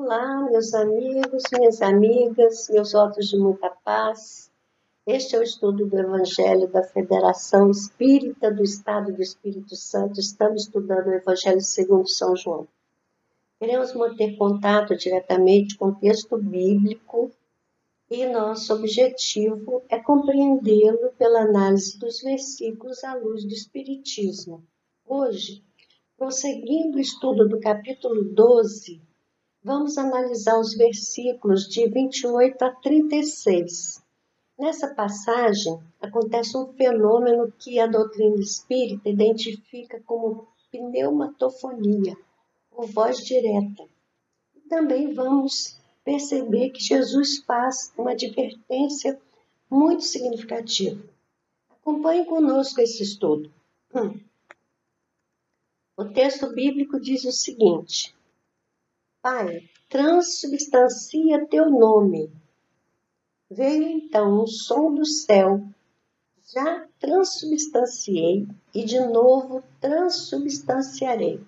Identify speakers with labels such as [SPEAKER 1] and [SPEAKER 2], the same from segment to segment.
[SPEAKER 1] Olá, meus amigos, minhas amigas, meus votos de muita paz. Este é o estudo do Evangelho da Federação Espírita do Estado do Espírito Santo. Estamos estudando o Evangelho segundo São João. Queremos manter contato diretamente com o texto bíblico e nosso objetivo é compreendê-lo pela análise dos versículos à luz do Espiritismo. Hoje, prosseguindo o estudo do capítulo 12, vamos analisar os versículos de 28 a 36. Nessa passagem, acontece um fenômeno que a doutrina espírita identifica como pneumatofonia, ou voz direta. E também vamos perceber que Jesus faz uma advertência muito significativa. Acompanhe conosco esse estudo. O texto bíblico diz o seguinte: Pai, transubstancia teu nome. Veio então um som do céu. Já transubstanciei e de novo transubstanciarei.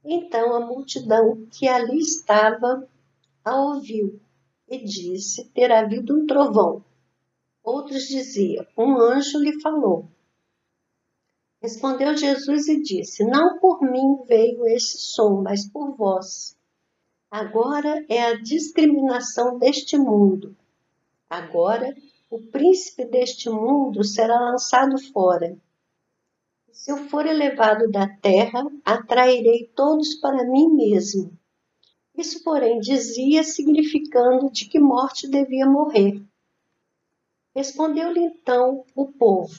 [SPEAKER 1] Então a multidão que ali estava a ouviu e disse ter havido um trovão. Outros diziam, um anjo lhe falou. Respondeu Jesus e disse, não por mim veio esse som, mas por vós. Agora é a discriminação deste mundo. Agora o príncipe deste mundo será lançado fora. Se eu for elevado da terra, atrairei todos para mim mesmo. Isso, porém, dizia, significando de que morte devia morrer. Respondeu-lhe então o povo,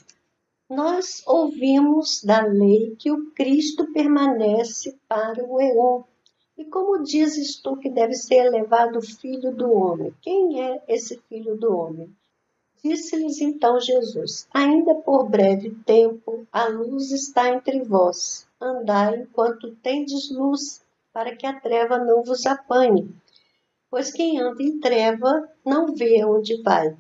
[SPEAKER 1] nós ouvimos da lei que o Cristo permanece para o eon. E como dizes tu que deve ser elevado o Filho do Homem? Quem é esse Filho do Homem? Disse-lhes então Jesus, ainda por breve tempo a luz está entre vós. Andai enquanto tendes luz, para que a treva não vos apanhe. Pois quem anda em treva não vê onde vai.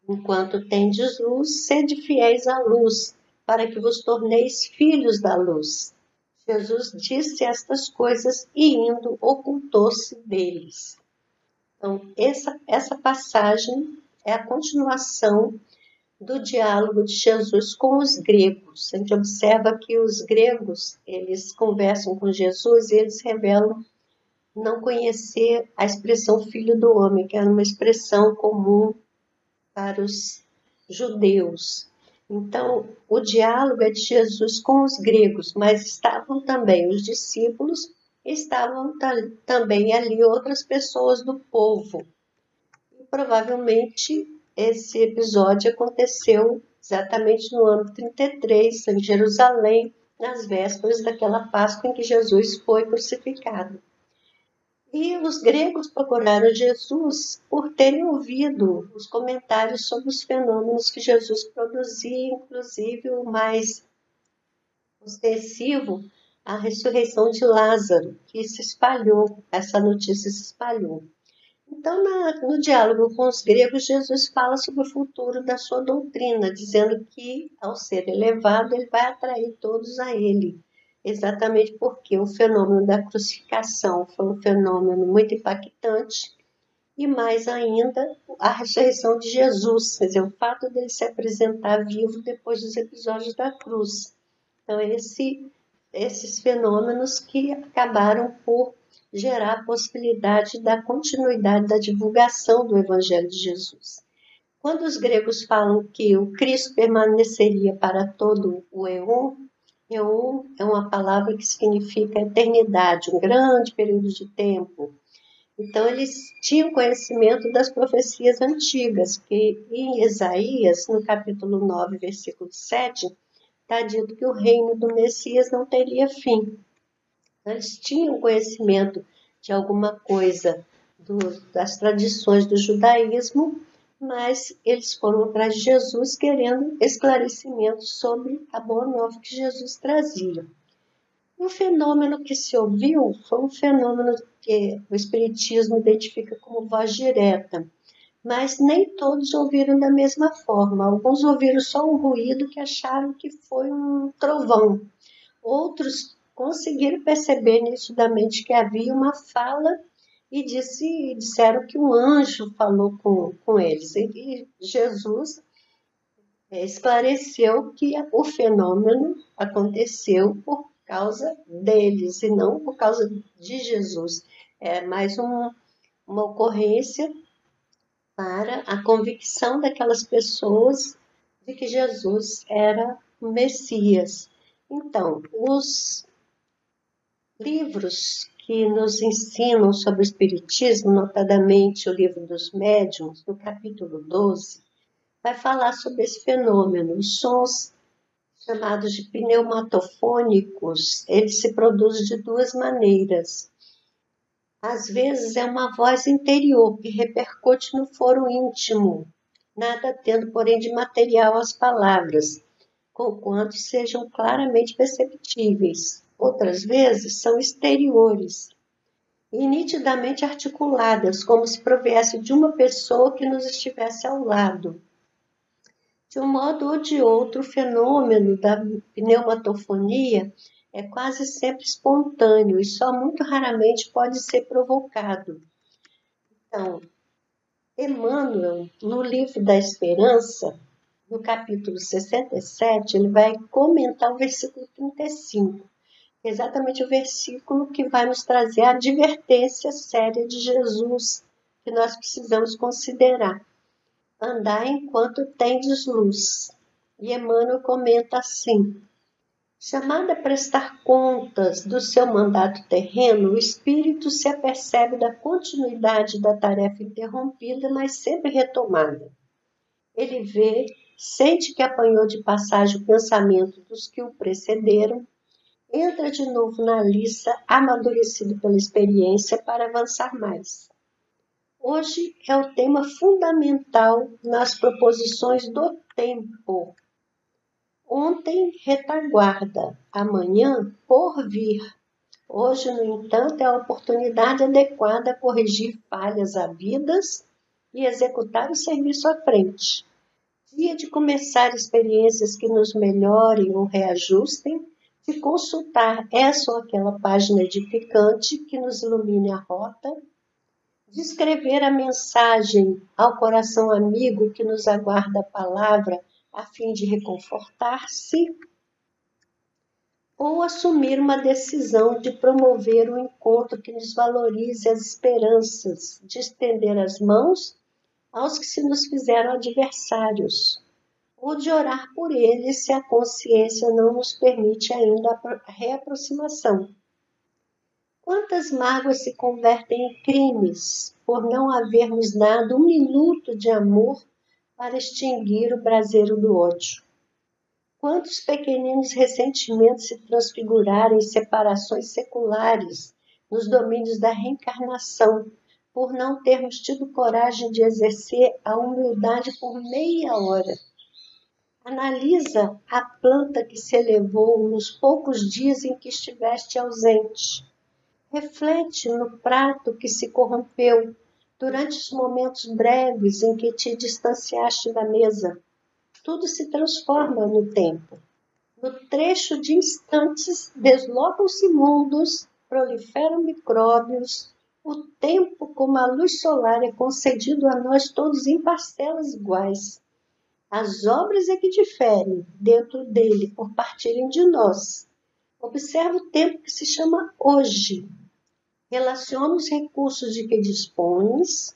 [SPEAKER 1] Enquanto tendes luz, sede fiéis à luz, para que vos torneis filhos da luz. Jesus disse estas coisas e indo ocultou-se deles. Então, essa passagem é a continuação do diálogo de Jesus com os gregos. A gente observa que os gregos, eles conversam com Jesus e eles revelam não conhecer a expressão filho do homem, que era uma expressão comum para os judeus. Então, o diálogo é de Jesus com os gregos, mas estavam também os discípulos, estavam também ali outras pessoas do povo. E, provavelmente, esse episódio aconteceu exatamente no ano 33, em Jerusalém, nas vésperas daquela Páscoa em que Jesus foi crucificado. E os gregos procuraram Jesus por terem ouvido os comentários sobre os fenômenos que Jesus produzia, inclusive o mais ostensivo, a ressurreição de Lázaro, que se espalhou, essa notícia se espalhou. Então, no diálogo com os gregos, Jesus fala sobre o futuro da sua doutrina, dizendo que, ao ser elevado, ele vai atrair todos a ele. Exatamente porque o fenômeno da crucificação foi um fenômeno muito impactante e, mais ainda, a ressurreição de Jesus, quer dizer, o fato dele se apresentar vivo depois dos episódios da cruz. Então, esses fenômenos que acabaram por gerar a possibilidade da continuidade da divulgação do Evangelho de Jesus. Quando os gregos falam que o Cristo permaneceria para todo o eon, eon é uma palavra que significa eternidade, um grande período de tempo. Então, eles tinham conhecimento das profecias antigas, que em Isaías, no capítulo 9, versículo 7, está dito que o reino do Messias não teria fim. Eles tinham conhecimento de alguma coisa das tradições do judaísmo, mas eles foram atrás de Jesus querendo esclarecimento sobre a boa nova que Jesus trazia. E o fenômeno que se ouviu foi um fenômeno que o Espiritismo identifica como voz direta, mas nem todos ouviram da mesma forma. Alguns ouviram só um ruído que acharam que foi um trovão. Outros conseguiram perceber nitidamente que havia uma fala e disseram que um anjo falou com eles. E Jesus esclareceu que o fenômeno aconteceu por causa deles e não por causa de Jesus. É mais uma ocorrência para a convicção daquelas pessoas de que Jesus era o Messias. Então, os livros que nos ensinam sobre o Espiritismo, notadamente o livro dos Médiuns, no capítulo 12, vai falar sobre esse fenômeno. Os sons chamados de pneumatofônicos, eles se produzem de duas maneiras. Às vezes é uma voz interior que repercute no foro íntimo, nada tendo, porém, de material as palavras, conquanto sejam claramente perceptíveis. Outras vezes são exteriores e nitidamente articuladas, como se proviesse de uma pessoa que nos estivesse ao lado. De um modo ou de outro, o fenômeno da pneumatofonia é quase sempre espontâneo e só muito raramente pode ser provocado. Então, Emmanuel, no livro da Esperança, no capítulo 67, ele vai comentar o versículo 35, que é exatamente o versículo que vai nos trazer a advertência séria de Jesus, que nós precisamos considerar. Andar enquanto tendes luz. E Emmanuel comenta assim: chamado a prestar contas do seu mandato terreno, o espírito se apercebe da continuidade da tarefa interrompida, mas sempre retomada. Ele vê, sente que apanhou de passagem o pensamento dos que o precederam, entra de novo na liça, amadurecido pela experiência, para avançar mais. Hoje é o tema fundamental nas proposições do tempo. Ontem, retaguarda, amanhã, porvir. Hoje, no entanto, é a oportunidade adequada a corrigir falhas havidas e executar o serviço à frente. Dia de começar experiências que nos melhorem ou reajustem, de consultar essa ou aquela página edificante que nos ilumine a rota, de escrever a mensagem ao coração amigo que nos aguarda a palavra a fim de reconfortar-se, ou assumir uma decisão de promover um encontro que nos valorize as esperanças, de estender as mãos aos que se nos fizeram adversários, ou de orar por eles se a consciência não nos permite ainda a reaproximação. Quantas mágoas se convertem em crimes por não havermos dado um minuto de amor para extinguir o braseiro do ódio? Quantos pequeninos ressentimentos se transfiguraram em separações seculares nos domínios da reencarnação por não termos tido coragem de exercer a humildade por meia hora? Analisa a planta que se elevou nos poucos dias em que estiveste ausente. Reflete no prato que se corrompeu durante os momentos breves em que te distanciaste da mesa. Tudo se transforma no tempo. No trecho de instantes, deslocam-se mundos, proliferam micróbios. O tempo, como a luz solar, é concedido a nós todos em parcelas iguais. As obras é que diferem dentro dele por partirem de nós. Observa o tempo que se chama hoje. Relaciona os recursos de que dispões,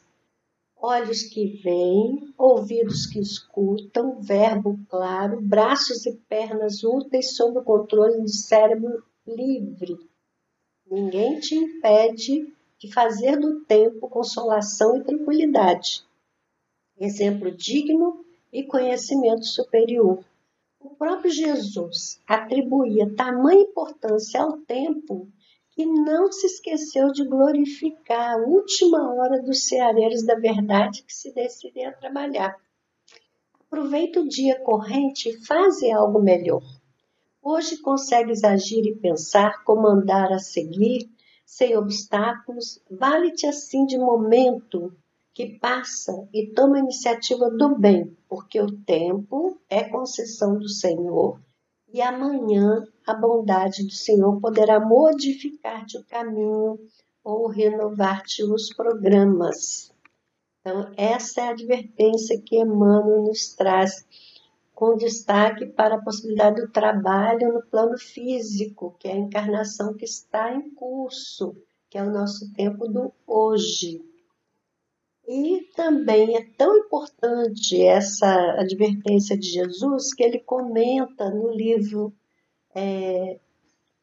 [SPEAKER 1] olhos que veem, ouvidos que escutam, verbo claro, braços e pernas úteis sob o controle de cérebro livre. Ninguém te impede de fazer do tempo consolação e tranquilidade, exemplo digno e conhecimento superior. O próprio Jesus atribuía tamanha importância ao tempo que não se esqueceu de glorificar a última hora dos ceareiros da verdade que se decidem a trabalhar. Aproveita o dia corrente e faze algo melhor. Hoje consegues agir e pensar, comandar a seguir, sem obstáculos, vale-te assim de momento que passa e toma a iniciativa do bem, porque o tempo é concessão do Senhor e amanhã a bondade do Senhor poderá modificar-te o caminho ou renovar-te os programas. Então, essa é a advertência que Emmanuel nos traz, com destaque para a possibilidade do trabalho no plano físico, que é a encarnação que está em curso, que é o nosso tempo do hoje. E também é tão importante essa advertência de Jesus que ele comenta no livro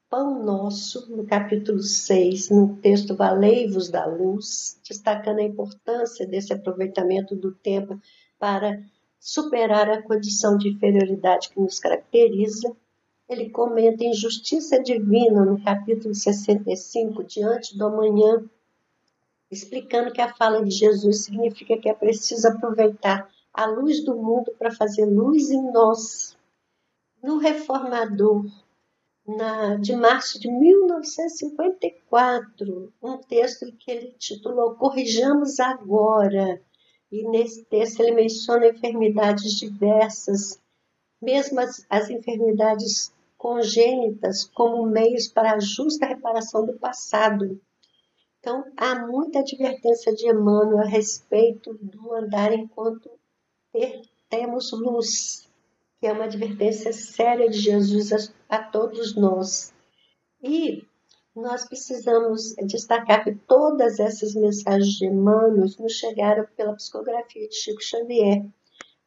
[SPEAKER 1] Pão Nosso, no capítulo 6, no texto Valei-vos da Luz, destacando a importância desse aproveitamento do tempo para superar a condição de inferioridade que nos caracteriza. Ele comenta em Justiça Divina, no capítulo 65, Diante do Amanhã, explicando que a fala de Jesus significa que é preciso aproveitar a luz do mundo para fazer luz em nós. No Reformador, de março de 1954, um texto que ele titulou Corrijamos Agora. E nesse texto ele menciona enfermidades diversas, mesmo as enfermidades congênitas, como meios para a justa reparação do passado. Então, há muita advertência de Emmanuel a respeito do andar enquanto temos luz, que é uma advertência séria de Jesus a todos nós. E nós precisamos destacar que todas essas mensagens de Emmanuel nos chegaram pela psicografia de Chico Xavier.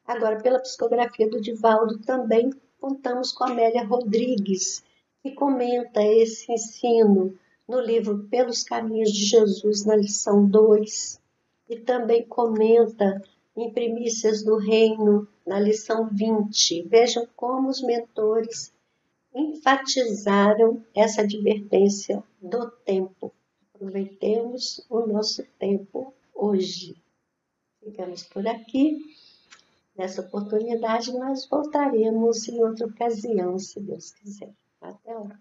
[SPEAKER 1] Agora, pela psicografia do Divaldo, também contamos com Amélia Rodrigues, que comenta esse ensino no livro Pelos Caminhos de Jesus, na lição 2, e também comenta em Primícias do Reino, na lição 20. Vejam como os mentores enfatizaram essa advertência do tempo. Aproveitemos o nosso tempo hoje. Ficamos por aqui. Nessa oportunidade, nós voltaremos em outra ocasião, se Deus quiser. Até lá.